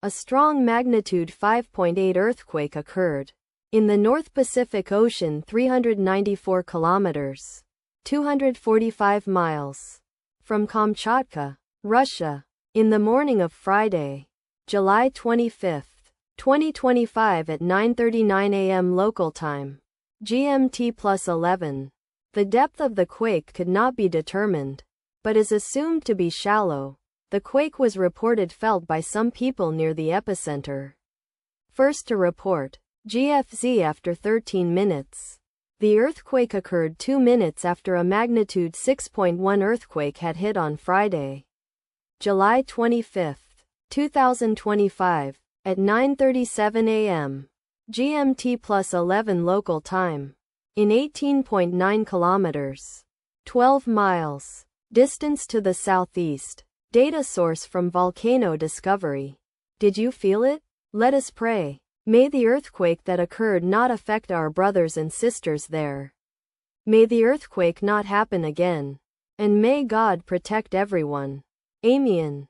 A strong magnitude 5.8 earthquake occurred in the North Pacific Ocean 394 kilometers, 245 miles from Kamchatka, Russia, in the morning of Friday, July 25, 2025 at 9:39 a.m. local time, GMT+11. The depth of the quake could not be determined, but is assumed to be shallow. The quake was reported felt by some people near the epicenter. First to report, GFZ after 13 minutes. The earthquake occurred 2 minutes after a magnitude 6.1 earthquake had hit on Friday, July 25, 2025, at 9:37 a.m. GMT+11 local time, in 18.9 kilometers, 12 miles, distance to the southeast. Data source from Volcano Discovery. Did you feel it? Let us pray. May the earthquake that occurred not affect our brothers and sisters there. May the earthquake not happen again. And may God protect everyone. Amen.